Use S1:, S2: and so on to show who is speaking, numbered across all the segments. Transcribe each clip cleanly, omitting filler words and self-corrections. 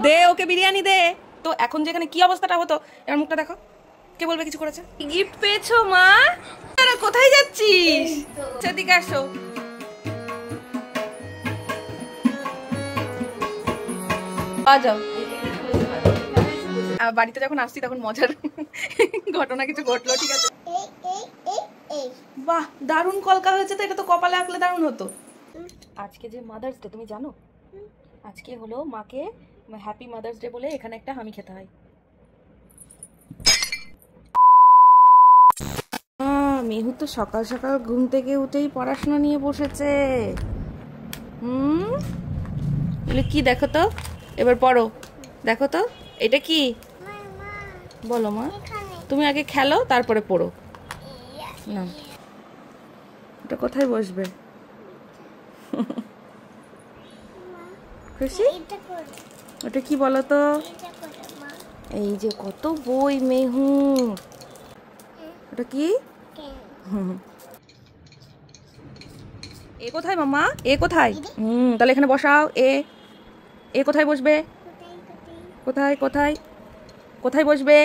S1: দে ওকে বিরিয়ানি দে। তো এখন যেখানে কি অবস্থাটা হতো, এর মুখটা দেখো, কে বলবে কিছু করেছে? গিফট পেয়েছো মা? কোথায় যাচ্ছিস? সেদিকে আসো। যাও। বাড়িতে যখন আসছি তখন মজার ঘটনা কিছু ঘটলো, ঠিক আছে? বাহ, দারুণ কলকা হয়েছে তো, এটা তো কপালে আঁকলে দারুণ হতো। আজকে যে মাদার্স ডে তুমি জানো? আজকে হলো মাকে হ্যাপি মাদার্স ডে বলে এখানে একটা হামি খেতে হয়। মেহু তো সকাল সকাল ঘুম থেকে উঠেই পড়াশোনা নিয়ে বসেছে। বলে কি দেখো তো, এবার পড়ো। দেখো তো এটা কি বলো মা? তুমি আগে খেলো তারপরে পড়ো না। এটা কোথায় বসবে? খুশি? ওটা কি বলো তো? এই যে কত বই মেহু, ওটা কি? এ কোথায় মামা? এ কোথায়? তাহলে এখানে বসাও। এ কোথায় বসবে? কোথায় কোথায় কোথায় বসবে?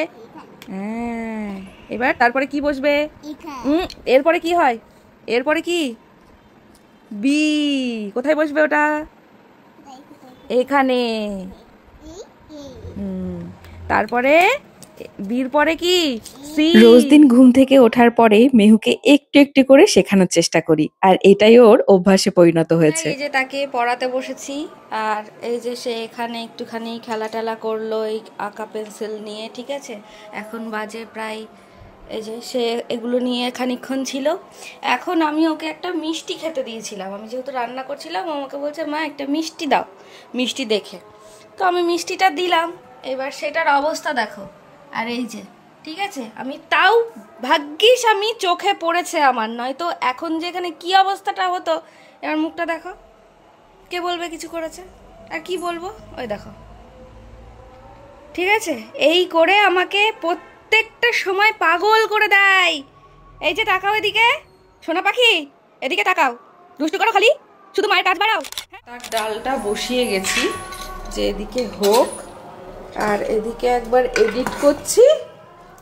S1: হ্যাঁ, এবার তারপরে কি বসবে? এরপরে কি হয়? এরপরে কি? বি। কোথায় বসবে ওটা? এখানে। তারপরে বির পরে কি? সি। রোজ দিন ঘুম থেকে ওঠার পরে মেহুকে একটু একটু করে শেখানোর চেষ্টা করি, আর এটাই ওর অভ্যাসে পরিণত হয়েছে। এই যে তাকে পড়াতে বসেছি, আর এই যে সে এখানে একটুখানি খেলা টেলা করলো এই আঁকা পেন্সিল নিয়ে, ঠিক আছে? এখন বাজে প্রায়, এই যে সে এগুলো নিয়ে খানিকক্ষণ ছিল। এখন আমি ওকে একটা মিষ্টি খেতে দিয়েছিলাম, আমি যেহেতু রান্না করছিলাম, আমাকে বলছে মা একটা মিষ্টি দাও, মিষ্টি দেখে। তো আমি মিষ্টিটা দিলাম, এবার সেটার অবস্থা দেখো। আর এই যে, ঠিক আছে, আমি তাও ভাগ্যিস আমি চোখে পড়েছে আমার, নয়তো এখন যেখানে কি অবস্থাটা হতো। এবার মুখটা দেখো, কে বলবে কিছু করেছে? আর কি বলবো, ওই দেখো, ঠিক আছে? এই করে আমাকে প্রত্যেকটা সময় পাগল করে দেয়। এই যে তাকাও এদিকে, সোনা পাখি, এদিকে তাকাও, দুষ্টু করো খালি, শুধু মায়ের কাজ বাড়াও। তার ডালটা বসিয়ে গেছি যে এদিকে হোক, আর এদিকে একবার এডিট করছি,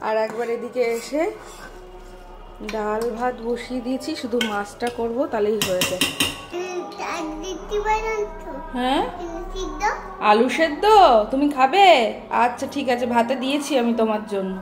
S1: আর একবার এদিকে এসে ডাল ভাত বসিয়ে দিয়েছি, শুধু মাছটা করব, তাহলেই হয়ে যায়। হ্যাঁ, আলু সেদ্ধ তুমি খাবে? আচ্ছা ঠিক আছে, ভাতে দিয়েছি আমি তোমার জন্য।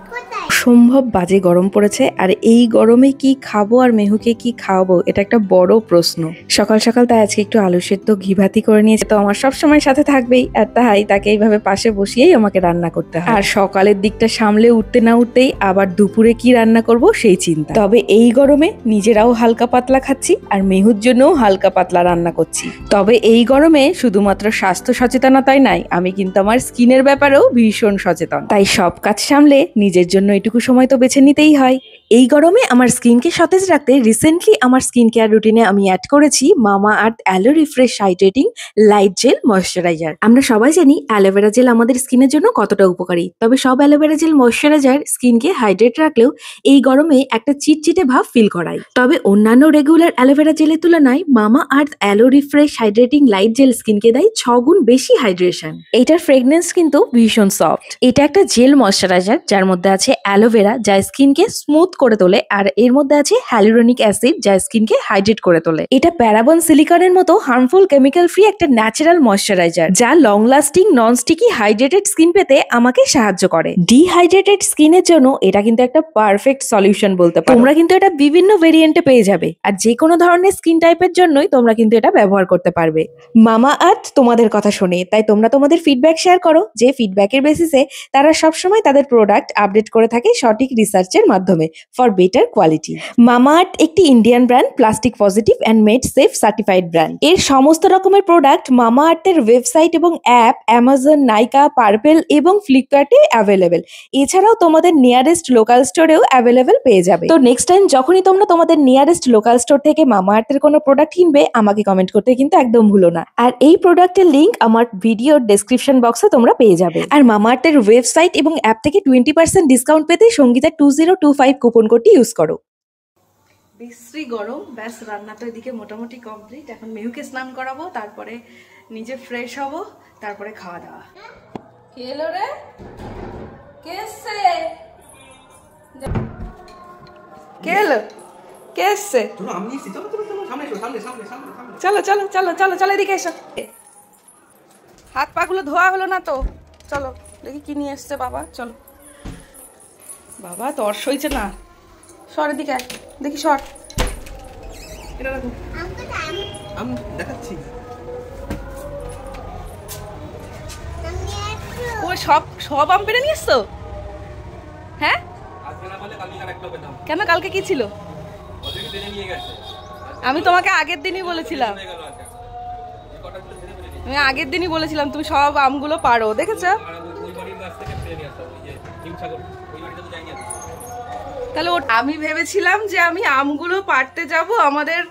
S1: সম্ভব বাজে গরম পড়েছে, আর এই গরমে কি খাবো আর মেহুকে কি খাওয়াবো, এটা একটা বড় প্রশ্ন। সকাল সকাল তাই আজকে একটু আলু সেদ্ধ ঘি ভাতি করে নিয়েছে, তো আমার সবসময় সাথে থাকবেই, আর তাই তাকে এইভাবে পাশে বসিয়েই আমাকে রান্না করতে হয়। আর সকালের দিকটা সামলে উঠতে না উঠতেই আবার দুপুরে কি রান্না করব সেই চিন্তা। তবে এই গরমে নিজেরাও হালকা পাতলা খাচ্ছি, আর মেহুর জন্যও হালকা পাতলা রান্না করছি। তবে এই গরমে শুধুমাত্র স্বাস্থ্য সচেতনতাই নাই, আমি কিন্তু আমার স্কিনের ব্যাপারেও ভীষণ সচেতন। তাই সব কাজ সামলে নিজের জন্য এটুকু সময় তো বেছে নিতেই হয়। এই গরমে আমার স্কিনকে সতেজ রাখতে রিসেন্টলি আমার স্কিন কেয়ার রুটিনে আমি অ্যাড করেছি Mamaearth aloe refresh hydrating light gel moisturiser. আমরা সবাই জানি অ্যালোভেরা জেল আমাদের স্কিনের জন্য কতটা উপকারী, তবে সব অ্যালোভেরা জেল ময়শ্চারাইজার স্কিনকে হাইড্রেট রাখলেও এই গরমে একটা চিটচিটে ভাব ফিল করায়। তবে অন্যান্য রেগুলার অ্যালোভেরা জেলের তুলনায় Mamaearth aloe refresh hydrating light gel স্কিনকে দেয় 6 গুণ বেশি হাইড্রেশন। এটার ফ্রেগনেন্স কিন্তু ভীষণ সফট। এটা একটা জেল ময়শ্চারাইজার যার মধ্যে আছে অ্যালোভেরা, যা স্কিনকে স্মুথ করে তোলে, আর এর মধ্যে আছে হ্যালুরনিক অ্যাসিড, যা স্কিনকে হাইড্রেট করে তোলে। এটা প্যারাবন সিলিকনের মতো হার্মফুল কেমিক্যাল ফ্রি একটা ন্যাচারাল ময়শ্চারাইজার, যা long lasting non sticky hydrated skin পেতে আমাকে সাহায্য করে। ডিহাইড্রেটেড স্কিনের জন্য এটা কিন্তু একটা পারফেক্ট সলিউশন বলতে পারো। তোমরা কিন্তু এটা বিভিন্ন ভেরিয়েন্টে পেয়ে যাবে, আর যে কোনো ধরনের স্কিন টাইপের জন্যই তোমরা কিন্তু এটা ব্যবহার করতে পারবে। মামা আর্থ তোমাদের কথা শোনে, তাই তোমরা তোমাদের ফিডব্যাক শেয়ার করো, যে ফিডব্যাকের বেসিসে তারা সবসময় তাদের প্রোডাক্ট আপডেট করে থাকে সঠিক রিসার্চের মাধ্যমে ফর বেটার কোয়ালিটি। মামা আর্থ একটি Indian brand, plastic positive and made safe certified brand. এর সমস্ত রকমের প্রোডাক্ট মামা আর্থের ওয়েবসাইট এবং অ্যাপ অ্যামাজন, নাইকা, পার্পেল এবং ফ্লিপকার্টে অ্যাভেলেবেল। এছাড়াও তোমাদের নিয়ারেস্ট লোকাল স্টোরেও অ্যাভেলেবেল পেয়ে যাবে। তো নেক্সট টাইম যখনই তোমরা তোমাদের নিয়ারেস্ট লোকাল স্টোর থেকে মামা আর্থের কোনো প্রোডাক্ট কিনবে, আমাকে কমেন্ট করতে কিন্তু একদম ভুলো না। আর এই প্রোডাক্টের লিংক আমার ভিডিওর ডেসক্রিপশন বক্সে তোমরা পেয়ে যাবে। আর মামা আর্থের ওয়েবসাইট এবং অ্যাপ থেকে 20% ডিসকাউন্ট পেতে সঙ্গীতা 2025 কুপন কোডটি ইউজ করো। বিশ্রী গরম। ব্যাস রান্না তো এদিকে মোটামুটি কমপ্লিট। এখন মেহুকে স্নান করাবো, তারপরে নিজে ফ্রেশ হব, তারপরে খাওয়া দাওয়া। কে এলো রে? কে এসছে? কে এলো? কে এসছে? চলো চলো চলো চলো চলো এদিকে এসো। হাত পা গুলো ধোয়া হলো না তো, চলো দেখি কি নিয়ে এসছে বাবা। চলো বাবা, তর্স হয়েছে না, সর এদিকে দেখি, সর। এটা দেখো, আমি দেখাচ্ছি। ও সব সব আম পেড়ে নিয়ে এসছো? হ্যাঁ কেন, কালকে কি ছিল? আমি তোমাকে আগের দিনই বলেছিলাম, আমি আগের দিনই বলেছিলাম তুমি সব আমগুলো পারো, দেখেছো? তাহলে আমি ভেবেছিলাম যে আমি আমগুলো পাড়তে যাব, আমাদের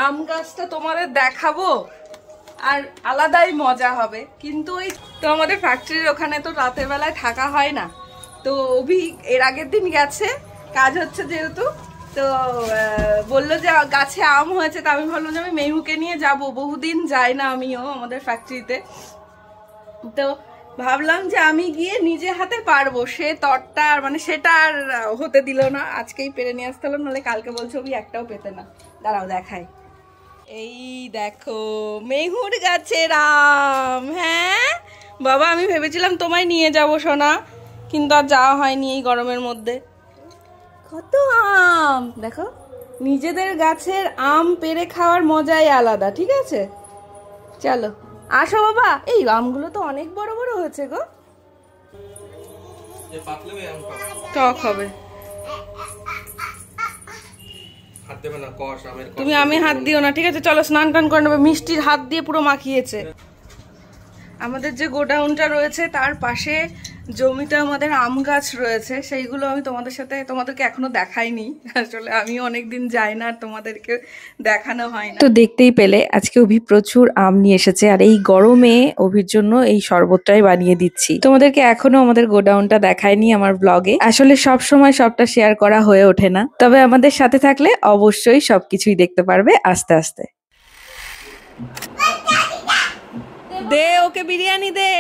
S1: আম গাছটা তোমাদের দেখাবো, আর আলাদাই মজা হবে। কিন্তু ওই তো আমাদের ফ্যাক্টরির ওখানে তো রাতের বেলায় থাকা হয় না, তো অভি এর আগের দিন গেছে, কাজ হচ্ছে যেহেতু, তো বললো যে গাছে আম হয়েছে, তা আমি ভাবলাম যে আমি মেহুকে নিয়ে যাব, বহুদিন যাই না আমিও আমাদের ফ্যাক্টরিতে, তো ভাবলাম যে আমি গিয়ে নিজে হাতে পারবো। সে তরটা মানে সেটা আর হতে দিল না, আজকেই পেরে নিয়ে আসতে হলো, নাহলে কালকে বলছো ওই একটাও পেতে না। দাঁড়াও দেখাই, এই দেখো মেহুর গাছের আম। হ্যাঁ বাবা, আমি ভেবেছিলাম তোমায় নিয়ে যাব সোনা, কিন্তু আর যাওয়া হয়নি এই গরমের মধ্যে। কত আম দেখো, নিজেদের গাছের আম পেড়ে খাওয়ার মজাই আলাদা, ঠিক আছে? চলো আসো বাবা। এই আমগুলো তো অনেক বড় বড় হয়েছে গো, টক হবে। তুমি আমি হাত দিও না, ঠিক আছে? চলো স্নান টান করে নেবে, মিষ্টির হাত দিয়ে পুরো মাখিয়েছে। আমাদের যে গোডাউনটা রয়েছে তার পাশে জমিতে আমাদের আম গাছ রয়েছে, সেইগুলো আমি তোমাদেরকে এখনো দেখাইনি, আসলে আমি অনেকদিন যাই না, আর তোমাদেরকে দেখানো হয় না। তো দেখতেই পেলে আজকে অভি প্রচুর আম নিয়ে এসেছে, আর এই গরমে অভির জন্য এই শরবতটাই বানিয়ে দিচ্ছি। তোমাদেরকে এখনো আমাদের গোডাউনটা দেখাইনি আমার ব্লগে, আসলে সব সময় সবটা শেয়ার করা হয়ে ওঠে না, তবে আমাদের সাথে থাকলে অবশ্যই সবকিছুই দেখতে পারবে আস্তে আস্তে। দে ওকে বিরিয়ানি দে,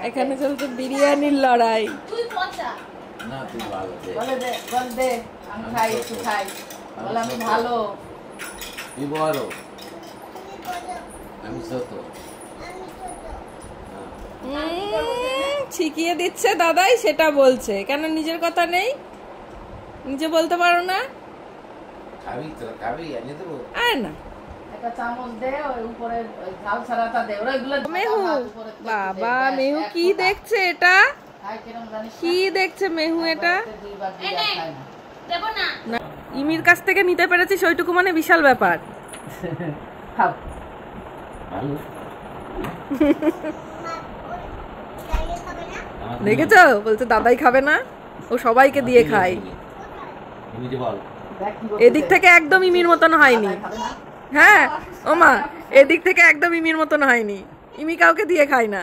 S1: এখানে চলছে বিরিয়ানির লড়াই। শিখিয়ে দিচ্ছে দাদাই, সেটা বলছে কেন? নিজের কথা নেই, নিজে বলতে পারো না? মেহু বাবা, মেহু কি দেখছে এটা? কি দেখছে মেহু এটা? ইমির কাছ থেকে নিতে পেরেছি ওইটুকু মানে বিশাল ব্যাপার। দেখেছো, বলছে দাদাই খাবে না, ও সবাইকে দিয়ে খায়। এদিক থেকে একদম ইমির মতন হয়নি। হ্যাঁ ও মা, এদিক থেকে একদম ইমির মতন হয়নি, ইমি কাউকে দিয়ে খায় না।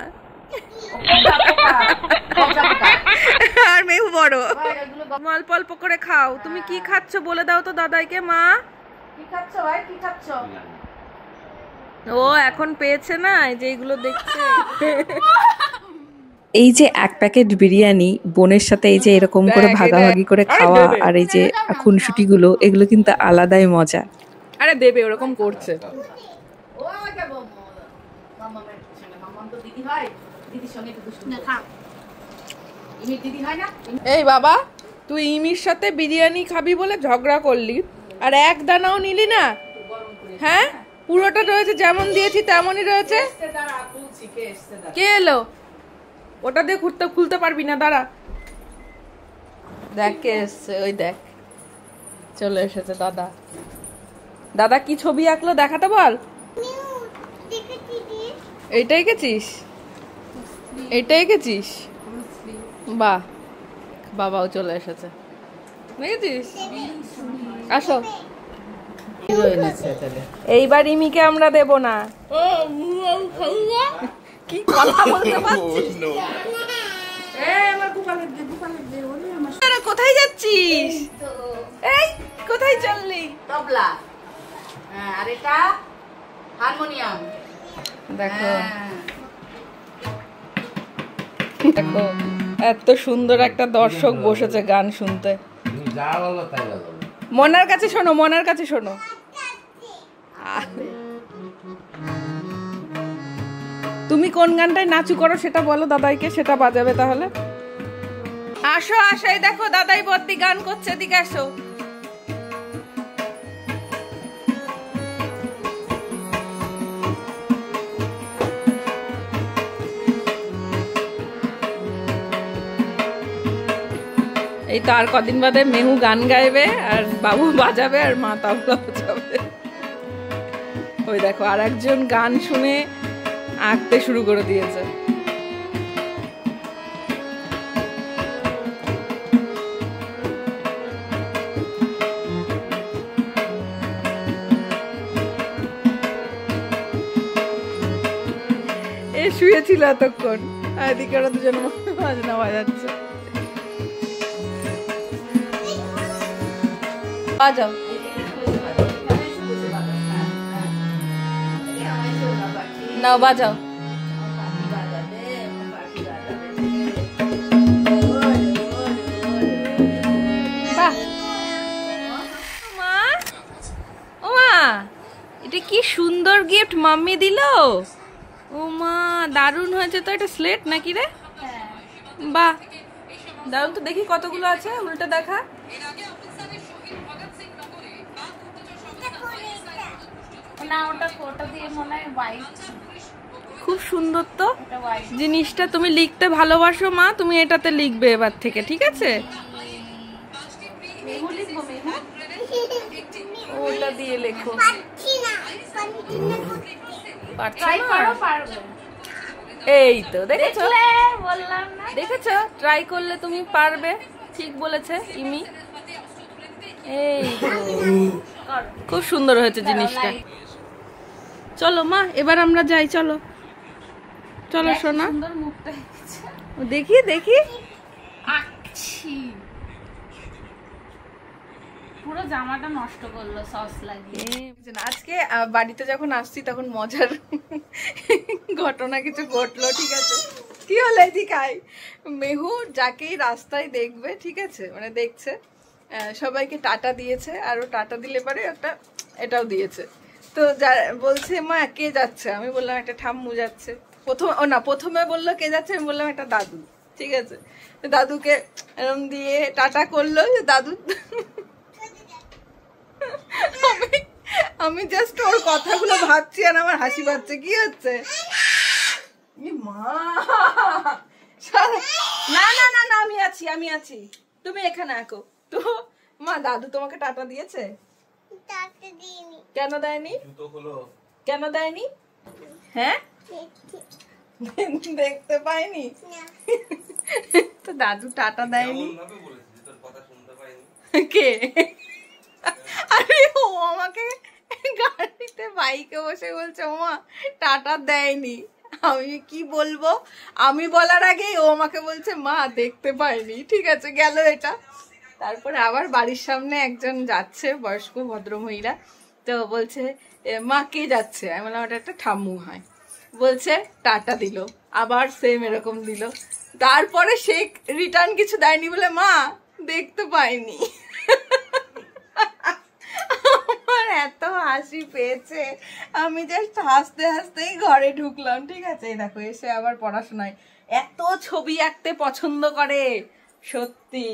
S1: আর মেহু বড়, অল্প অল্প করে খাও। তুমি কি খাচ্ছ বলে দাও তো দাদাইকে। মা কি খাচ্ছ ভাই, কি খাচ্ছ? ও এখন পেয়েছে না, এই যে এইগুলো দেখছে। এই যে এক প্যাকেট বিরিয়ানি বোনের সাথে এই যে এরকম করে ভাগাভাগি করে খাওয়া, আর এই যে খুনসুটি গুলো, এগুলো কিন্তু আলাদাই মজা। আরে দেবে, ওরকম করছে। এই বাবা, তুই ইমির সাথে বিরিয়ানি খাবি বলে ঝগড়া করলি, আর এক দানাও নিলি না। হ্যাঁ পুরোটা রয়েছে, যেমন দিয়েছি তেমনই রয়েছে। কে এলো? ওটা দিয়ে খুলতে পারবি না, দাঁড়া। দেখ কে এসছে, ওই দেখ চলে এসেছে দাদা। দাদা কি ছবি আঁকলো দেখাতে বল। এইটাই গেছিস, এইটাই গেছিস, বাহ। বাবাও চলে এসেছে, দেখেছিস? আসো। এইবার ইমিকে আমরা দেব না। কি কথা বলতে পারছিস? কোথায় যাচ্ছিস? এই কোথায় চললি?
S2: তবলা। আর এটা হারমোনিয়াম।
S1: দেখো দেখো এত সুন্দর একটা দর্শক বসেছে গান শুনতে। মনার কাছে শোনো, মনার কাছে শোনো। তুমি কোন গানটায় নাচু করো সেটা বলো দাদাইকে, সেটা বাজাবে তাহলে। আসো আসো, এই দেখো দাদাই বদ্দি গান করছে, এদিকে আসো। এই তো আর কদিন বাদে মেহু গান গাইবে আর বাবু বাজাবে আর মা তবলা বাজাবে। ওই দেখো আর একজন গান শুনে আঁকতে শুরু করে দিয়েছে। এ শুয়েছিল এতক্ষণ, এদিকে ওরা দুজন বাজনা বাজাচ্ছে। বাজাও। নাও বাজাও। এটা কি সুন্দর গিফট মাম্মি দিল। ও মা দারুণ হয়েছে তো। এটা স্লেট নাকি রে? বাহ দারুণ তো। দেখি কতগুলো আছে, উল্টে দেখা। খুব সুন্দর তো জিনিসটা। তুমি লিখতে ভালোবাসো মা, তুমি এটাতে লিখবে এবার থেকে, ঠিক আছে? ওটা দিয়ে লেখো। এই তো দেখেছো, দেখেছো ট্রাই করলে তুমি পারবে। ঠিক বলেছে ইমি। এই খুব সুন্দর হয়েছে জিনিসটা। চলো মা এবার আমরা যাই, চলো চলো সোনা। দেখি দেখি
S2: পুরো জামাটা নষ্ট করলো সস লাগিয়ে।
S1: আজকে বাড়িতে যখন আসছি তখন মজার ঘটনা কিছু ঘটলো, ঠিক আছে? কি হলো এদিকে আয়। মেহু যাকেই রাস্তায় দেখবে, ঠিক আছে, মানে দেখছে, সবাইকে টাটা দিয়েছে। আর ও টাটা দিলে পরে একটা এটাও দিয়েছে। তো বলছে মা কে যাচ্ছে? আমি বললাম একটা ঠাম্মু যাচ্ছে। প্রথমে বললো কে যাচ্ছে, আমি বললাম একটা দাদু, ঠিক আছে? দাদুকে এরম দিয়ে টাটা করলো। দাদু আমি জাস্ট ওর কথাগুলো ভাবছি আর আমার হাসি পাচ্ছে। কি হচ্ছে? না না না না আমি আছি, আমি আছি, তুমি এখানে আঁকো তো। মা দাদু তোমাকে টাটা দিয়েছে? কেন দেয়নি? কেন দেয়নি? হ্যাঁ দেখতে পাইনি তো দাদু টাটা দেয়নি। কে? আরে ও আমাকে গাড়িতে বাইকে বসে বলছে ওমা টাটা দেয়নি। আমি কি বলবো? আমি বলার আগেই ও আমাকে বলছে মা দেখতে পাইনি। ঠিক আছে গেল এটা। তারপরে আবার বাড়ির সামনে একজন যাচ্ছে, বয়স্ক ভদ্রমহিলা, তো বলছে মা কে যাচ্ছে? আমি বললাম ওটা একটা ঠাম্মু হয়। বলছে টাটা দিল, আবার সেম এরকম দিল। তারপরে সে রিটার্ন কিছু দেয়নি বলে মা দেখতে পাইনি। আমার এত হাসি পেয়েছে, আমি জাস্ট হাসতে হাসতেই ঘরে ঢুকলাম। ঠিক আছে দেখো এসে আবার পড়াশোনায় এত ছবি আঁকতে পছন্দ করে, সত্যি।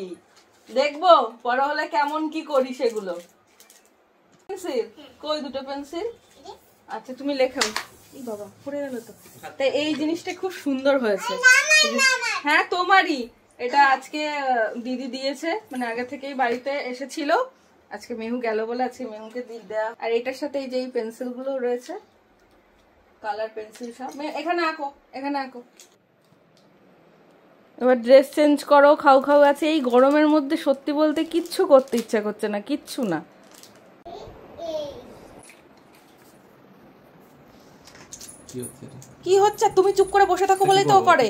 S1: দেখবো বড় হলে কেমন কি করি সেগুলো। পেন্সিল কই? দুটো পেন্সিল। আচ্ছা তুমি লেখাও। বাবা পড়ে গেল তো। তাই এই জিনিসটা খুব সুন্দর হয়েছে। হ্যাঁ তোমারই এটা। আজকে দিদি দিয়েছে, মানে আগে থেকেই বাড়িতে এসেছিল। আজকে মেহু গেল বলে আজকে মেহুকে দেয়া। আর এটার সাথে এই যে এই পেন্সিল গুলো রয়েছে, কালার পেন্সিল সব। এখানে আঁকো, এখানে আঁকো। এবার ড্রেস চেঞ্জ করো, খাও খাও আছে। এই গরমের মধ্যে সত্যি বলতে কিচ্ছু করতে ইচ্ছা করছে না, কিচ্ছু না। কি হচ্ছে? তুমি চুপ করে বসে থাকো বলেই তো ও করে।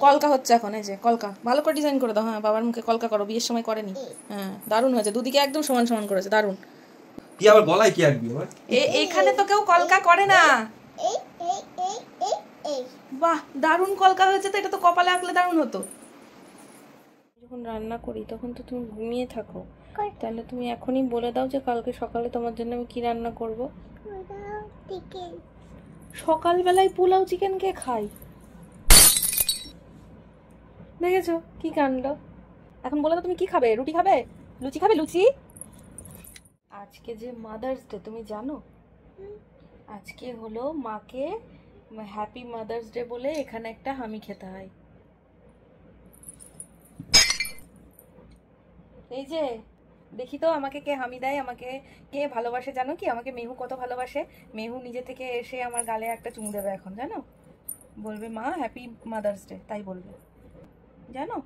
S1: কলকা হচ্ছে এখন, এই যে কলকা ভালো করে ডিজাইন করে দাও। হ্যাঁ, বাবার মুখে কলকা করো, বিয়ের সময় করেনি। হ্যাঁ, দারুণ হয়েছে, দুদিকে একদম সমান সমান করেছে, দারুণ।
S3: কি আবার গলায় কি আঁকবি আবার?
S1: এইখানে তো কেউ কলকা করে না। বাহ, দারুণ কলকা হয়েছে তো, এটা তো কপালে আঁকলে দারুণ হতো। যখন রান্না করি তখন তো তুমি ঘুমিয়ে থাকো, তাহলে তুমি এখনই বলে দাও যে কালকে সকালে তোমার জন্য আমি কি রান্না করব। সকালবেলায় পোলাও চিকেন কে খাই? দেখেছো কি কাণ্ড। এখন বলে দাও তুমি কি খাবে? রুটি খাবে? লুচি খাবে? লুচি। আজকে যে মাদার্স ডে তুমি জানো? আজকে হলো মাকে হ্যাপি মাদার্স ডে বলে এখানে একটা হামি খেতে হয়। এই যে দেখি তো আমাকে কে হামি দেয়, আমাকে কে ভালোবাসে জানো কি? আমাকে মেহু কত ভালোবাসে। মেহু নিজে থেকে এসে আমার গালে একটা চুমু দেবে এখন, জানো? বলবে মা হ্যাপি মাদার্স ডে, তাই বলবে, জানো?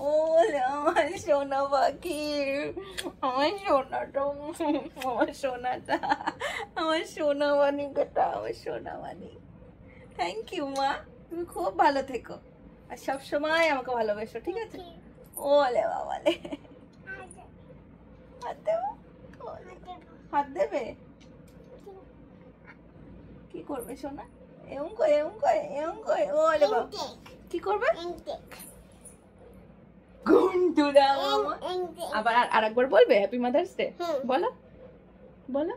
S1: ও আমার সোনা পাখি, আমার সোনাটা, আমার সোনাটা, আমার সোনা মানিকটা, আমার সোনা মানিক। থ্যাংক ইউ মা, তুমি খুব ভালো থেকো আর সব সময় আমাকে ভালোবাসো, ঠিক আছে? ওলে বাবালে, হাত দেবো? হাত দেবে? কি করবে সোনা? এমন করে এমন করে এমন করে, ওলে বাবা কি করবে? আবার আরেকবার বলবে হ্যাপি মাদার্স ডে? বলো বলো।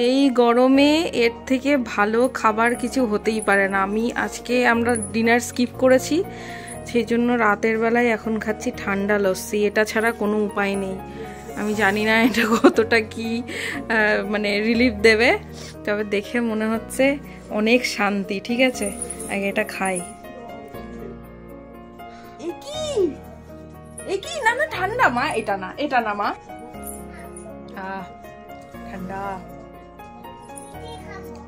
S1: এই গরমে এর থেকে ভালো খাবার কিছু হতেই পারে না। আমরা ডিনার স্কিপ করেছি, সেই জন্য রাতের বেলায় এখন খাচ্ছি ঠান্ডা লস্যি। এটা ছাড়া কোনো উপায় নেই। আমি জানি না এটা কতটা কি মানে রিলিফ দেবে, তবে দেখে মনে হচ্ছে অনেক শান্তি। ঠিক আছে, আগে এটা খাই। কি না না ঠান্ডা মা, এটা না, এটা না মা, ঠান্ডা।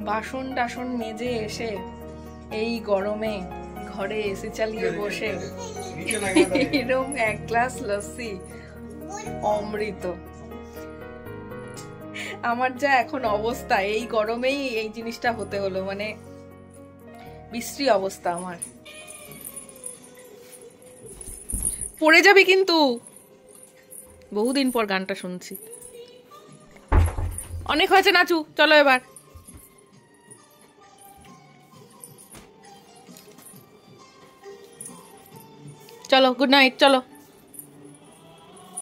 S1: বাসন টাসন মেজে এসে এই গরমে ঘরে এসি চালিয়ে বসে এরকম এক গ্লাস লস্যি, অমৃত। আমার যা এখন অবস্থা, এই গরমেই এই জিনিসটা হতে হলো, মানে বিশ্রী অবস্থা আমার। পড়ে যাবি কিন্তু। বহুদিন পর গানটা শুনছি। অনেক হয়েছে নাচু, চলো এবার। চলো, গুড নাইট, চলো।